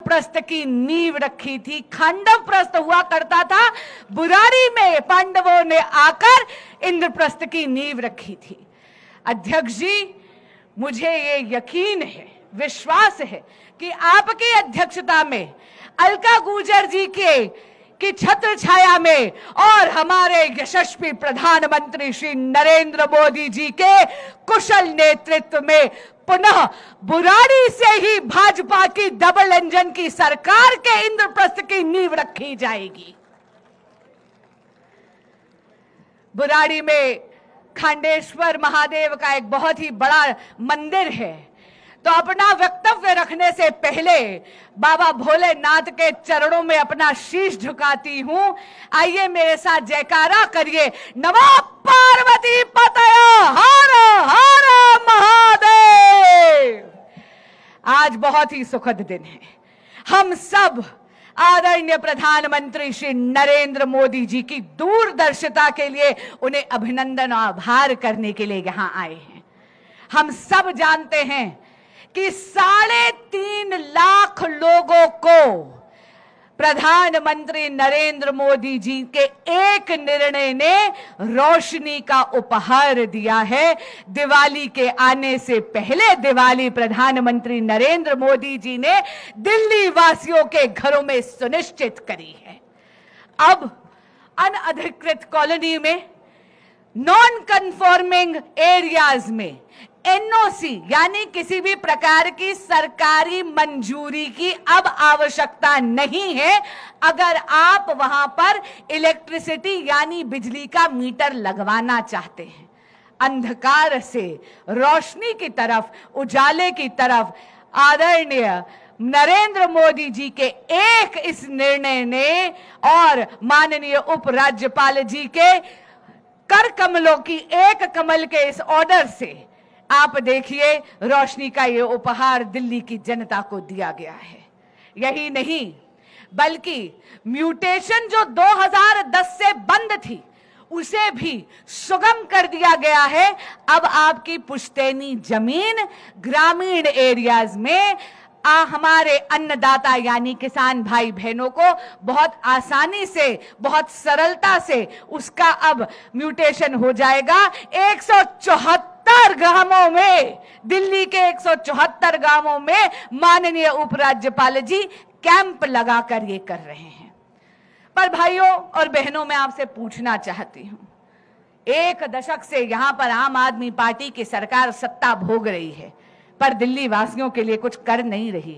इंद्रप्रस्थ की नींव रखी थी। खांडवप्रस्थ हुआ करता था, बुराड़ी में पांडवों ने आकर इंद्रप्रस्थ की नींव रखी थी। अध्यक्ष जी, मुझे ये यकीन है, विश्वास है कि आपकी अध्यक्षता में अलका गुर्जर जी की छत्र छाया में और हमारे यशस्वी प्रधानमंत्री श्री नरेंद्र मोदी जी के कुशल नेतृत्व में पुनः बुराड़ी से ही भाजपा की डबल इंजन की सरकार के इंद्रप्रस्थ की नींव रखी जाएगी। बुराड़ी में खांडेश्वर महादेव का एक बहुत ही बड़ा मंदिर है, तो अपना वक्तव्य रखने से पहले बाबा भोलेनाथ के चरणों में अपना शीश झुकाती हूं। आइए मेरे साथ जयकारा करिए, नमो पार्वती पतये हर हर महादेव। आज बहुत ही सुखद दिन है। हम सब आदरणीय प्रधानमंत्री श्री नरेंद्र मोदी जी की दूरदर्शिता के लिए उन्हें अभिनंदन और आभार करने के लिए यहां आए हैं। हम सब जानते हैं कि 3.5 लाख लोगों को प्रधानमंत्री नरेंद्र मोदी जी के एक निर्णय ने रोशनी का उपहार दिया है। दिवाली के आने से पहले दिवाली प्रधानमंत्री नरेंद्र मोदी जी ने दिल्ली वासियों के घरों में सुनिश्चित करी है। अब अनअधिकृत कॉलोनी में, नॉन कन्फॉर्मिंग एरियाज में एनओसी यानी किसी भी प्रकार की सरकारी मंजूरी की अब आवश्यकता नहीं है अगर आप वहां पर इलेक्ट्रिसिटी यानी बिजली का मीटर लगवाना चाहते हैं। अंधकार से रोशनी की तरफ, उजाले की तरफ आदरणीय नरेंद्र मोदी जी के एक इस निर्णय ने और माननीय उपराज्यपाल जी के कर कमलों की एक कमल के इस ऑर्डर से आप देखिए रोशनी का ये उपहार दिल्ली की जनता को दिया गया है। यही नहीं बल्कि म्यूटेशन जो 2010 से बंद थी उसे भी सुगम कर दिया गया है। अब आपकी पुश्तैनी जमीन ग्रामीण एरियाज में हमारे अन्नदाता यानी किसान भाई बहनों को बहुत आसानी से, बहुत सरलता से उसका अब म्यूटेशन हो जाएगा। 174 गांवों में, दिल्ली के 174 गांवों में माननीय उपराज्यपाल जी कैंप लगाकर ये कर रहे हैं। पर भाइयों और बहनों, मैं आपसे पूछना चाहती हूं, 1 दशक से यहां पर आम आदमी पार्टी की सरकार सत्ता भोग रही है पर दिल्ली वासियों के लिए कुछ कर नहीं रही।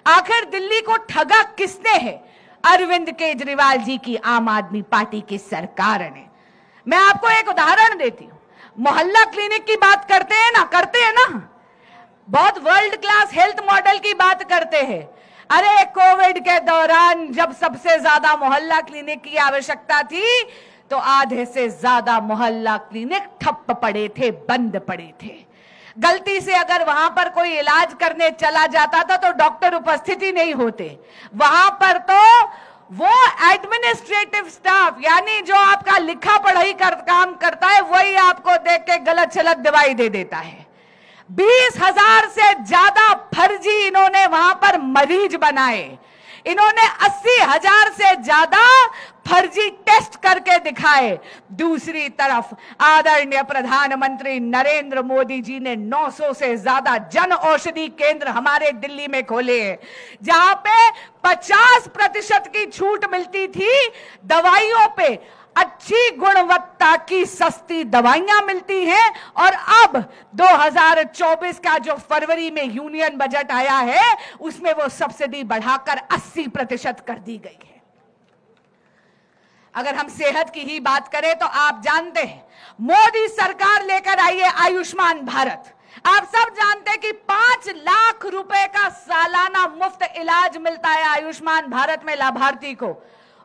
आखिर दिल्ली को ठगा किसने है? अरविंद केजरीवाल जी की आम आदमी पार्टी की सरकार ने। मैं आपको एक उदाहरण देती हूं। मोहल्ला क्लिनिक की बात करते हैं ना, बहुत वर्ल्ड क्लास हेल्थ मॉडल की बात करते हैं। अरे कोविड के दौरान जब सबसे ज्यादा मोहल्ला क्लिनिक की आवश्यकता थी तो आधे से ज्यादा मोहल्ला क्लिनिक ठप पड़े थे, बंद पड़े थे। गलती से अगर वहां पर कोई इलाज करने चला जाता था तो डॉक्टर उपस्थित ही नहीं होते। वहां पर तो वो एडमिनिस्ट्रेटिव स्टाफ यानी जो आपका लिखा पढ़ाई काम करता है वही आपको देख के गलत सलत दवाई दे देता है। 20,000 से ज्यादा फर्जी इन्होंने वहां पर मरीज बनाए। इन्होंने 80,000 से ज्यादा फर्जी टेस्ट करके दिखाए। दूसरी तरफ आदरणीय प्रधानमंत्री नरेंद्र मोदी जी ने 900 से ज्यादा जन औषधि केंद्र हमारे दिल्ली में खोले हैं, जहां पे 50% की छूट मिलती थी दवाइयों पे। अच्छी गुणवत्ता की सस्ती दवाइयां मिलती हैं। और अब 2024 का जो फरवरी में यूनियन बजट आया है उसमें वो सब्सिडी बढ़ाकर 80% कर दी गई है। अगर हम सेहत की ही बात करें तो आप जानते हैं मोदी सरकार लेकर आई है आयुष्मान भारत। आप सब जानते हैं कि 5 लाख रुपए का सालाना मुफ्त इलाज मिलता है आयुष्मान भारत में लाभार्थी को।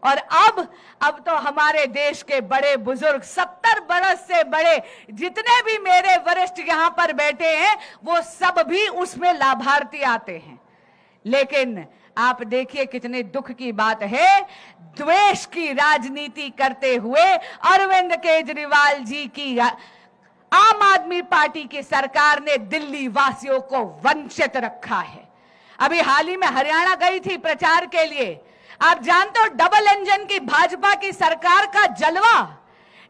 और अब तो हमारे देश के बड़े बुजुर्ग 70 बरस से बड़े जितने भी मेरे वरिष्ठ यहां पर बैठे हैं वो सब भी उसमें लाभार्थी आते हैं। लेकिन आप देखिए कितने दुख की बात है, द्वेष की राजनीति करते हुए अरविंद केजरीवाल जी की आम आदमी पार्टी की सरकार ने दिल्ली वासियों को वंचित रखा है। अभी हाल ही में हरियाणा गई थी प्रचार के लिए। आप जानते हो डबल इंजन की भाजपा की सरकार का जलवा,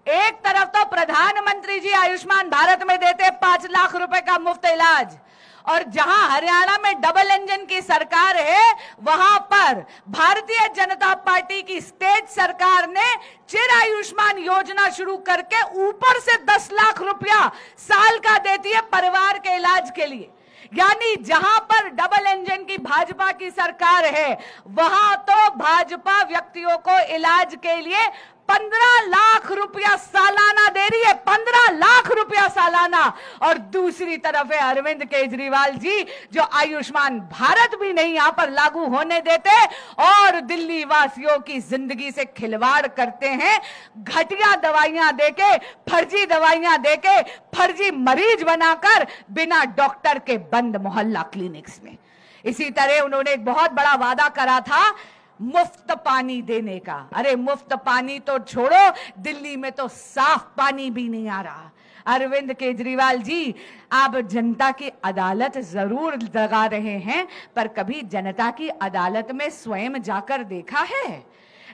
एक तरफ तो प्रधानमंत्री जी आयुष्मान भारत में देते 5 लाख रुपए का मुफ्त इलाज, और जहां हरियाणा में डबल इंजन की सरकार है वहां पर भारतीय जनता पार्टी की स्टेट सरकार ने चिर आयुष्मान योजना शुरू करके ऊपर से 10 लाख रुपया साल का देती है परिवार के इलाज के लिए। यानी जहां पर डबल इंजन की भाजपा की सरकार है वहां तो भाजपा व्यक्तियों को इलाज के लिए 15 लाख रुपया सालाना दे रही है, 15 लाख रुपया सालाना। और दूसरी तरफ है अरविंद केजरीवाल जी जो आयुष्मान भारत भी नहीं यहां पर लागू होने देते और दिल्ली वासियों की जिंदगी से खिलवाड़ करते हैं, घटिया दवाइयां देके, फर्जी दवाइयां देके, फर्जी मरीज बनाकर बिना डॉक्टर के बंद मोहल्ला क्लिनिक्स में। इसी तरह उन्होंने एक बहुत बड़ा वादा करा था मुफ्त पानी देने का। अरे मुफ्त पानी तो छोड़ो, दिल्ली में तो साफ पानी भी नहीं आ रहा। अरविंद केजरीवाल जी, आप जनता की अदालत जरूर लगा रहे हैं, पर कभी जनता की अदालत में स्वयं जाकर देखा है?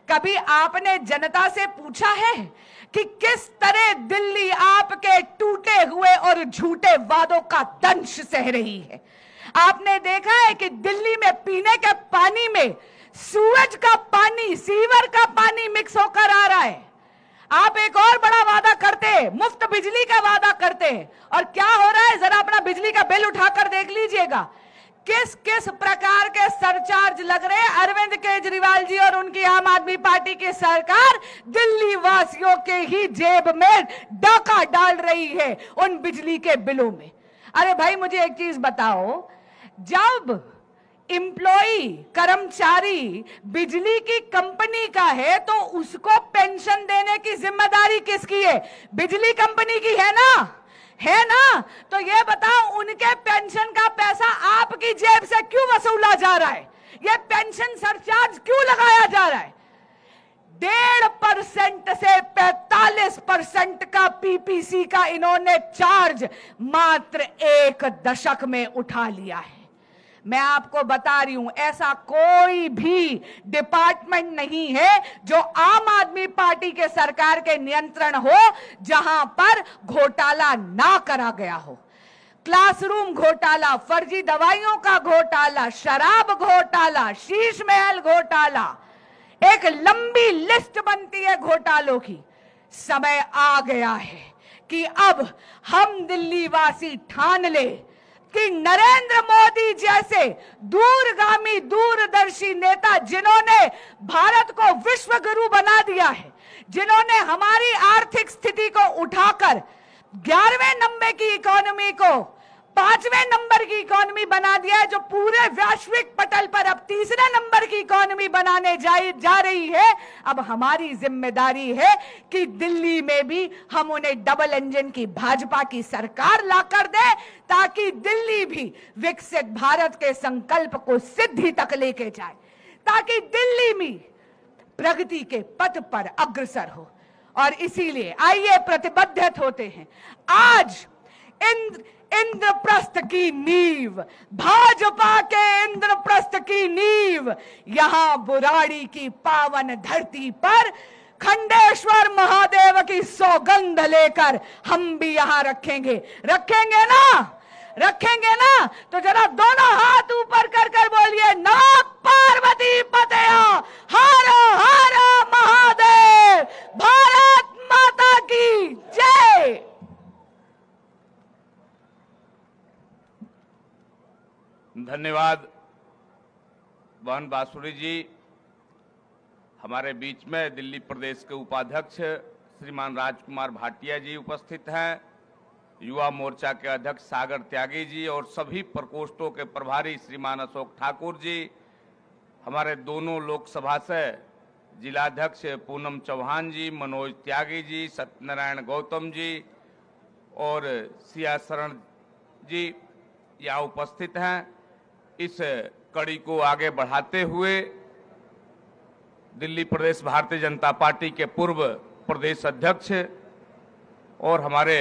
कभी आपने जनता से पूछा है कि किस तरह दिल्ली आपके टूटे हुए और झूठे वादों का दंश सह रही है? आपने देखा है कि दिल्ली में पीने के पानी में सूरज का पानी, सीवर का पानी मिक्स होकर आ रहा है। आप एक और बड़ा वादा करते हैं, मुफ्त बिजली का वादा करते हैं, और क्या हो रहा है जरा अपना बिजली का बिल उठाकर देख लीजिएगा। किस किस प्रकार के सरचार्ज लग रहे हैं। अरविंद केजरीवाल जी और उनकी आम आदमी पार्टी की सरकार दिल्ली वासियों के ही जेब में डाका डाल रही है उन बिजली के बिलों में। अरे भाई मुझे एक चीज बताओ, जब एम्प्लॉई, कर्मचारी बिजली की कंपनी का है तो उसको पेंशन देने की जिम्मेदारी किसकी है? बिजली कंपनी की है ना? है ना? तो ये बताओ उनके पेंशन का पैसा आपकी जेब से क्यों वसूला जा रहा है? ये पेंशन सरचार्ज क्यों लगाया जा रहा है? 1.5% से 45% का पीपीसी का इन्होंने चार्ज मात्र 1 दशक में उठा लिया है। मैं आपको बता रही हूं, ऐसा कोई भी डिपार्टमेंट नहीं है जो आम आदमी पार्टी के सरकार के नियंत्रण हो जहां पर घोटाला ना करा गया हो। क्लासरूम घोटाला, फर्जी दवाइयों का घोटाला, शराब घोटाला, शीश महल घोटाला, एक लंबी लिस्ट बनती है घोटालों की। समय आ गया है कि अब हम दिल्ली वासी ठान ले कि नरेंद्र मोदी जैसे दूरगामी, दूरदर्शी नेता जिन्होंने भारत को विश्व गुरु बना दिया है, जिन्होंने हमारी आर्थिक स्थिति को उठाकर 11वें नंबर की इकोनॉमी को 5वें नंबर की इकोनॉमी बना दिया है, जो पूरे वैश्विक पटल पर अब 3रे नंबर की इकोनॉमी बनाने जा रही है। अब हमारी जिम्मेदारी है कि दिल्ली में भी हम उन्हें डबल इंजन की भाजपा की सरकार लाकर दे, ताकि दिल्ली भी विकसित भारत के संकल्प को सिद्धि तक लेके जाए, ताकि दिल्ली में प्रगति के पथ पर अग्रसर हो। और इसीलिए आइए प्रतिबद्ध होते हैं। आज इंद्रप्रस्थ की नींव, भाजपा के इंद्रप्रस्थ की नींव यहां बुराड़ी की पावन धरती पर खंडेश्वर महादेव की सौगंध लेकर हम भी यहां रखेंगे। रखेंगे ना? रखेंगे ना? तो जरा दोनों हाथ ऊपर कर कर बोलिए, नमः पार्वती पतया, हर हर महादेव, भारत माता की जय। धन्यवाद बहन बांसुरी जी। हमारे बीच में दिल्ली प्रदेश के उपाध्यक्ष श्रीमान राजकुमार भाटिया जी उपस्थित हैं, युवा मोर्चा के अध्यक्ष सागर त्यागी जी और सभी प्रकोष्ठों के प्रभारी श्रीमान अशोक ठाकुर जी, हमारे दोनों लोकसभा से जिलाध्यक्ष पूनम चौहान जी, मनोज त्यागी जी, सत्यनारायण गौतम जी और सिया शरण जी यहाँ उपस्थित हैं। इस कड़ी को आगे बढ़ाते हुए दिल्ली प्रदेश भारतीय जनता पार्टी के पूर्व प्रदेश अध्यक्ष और हमारे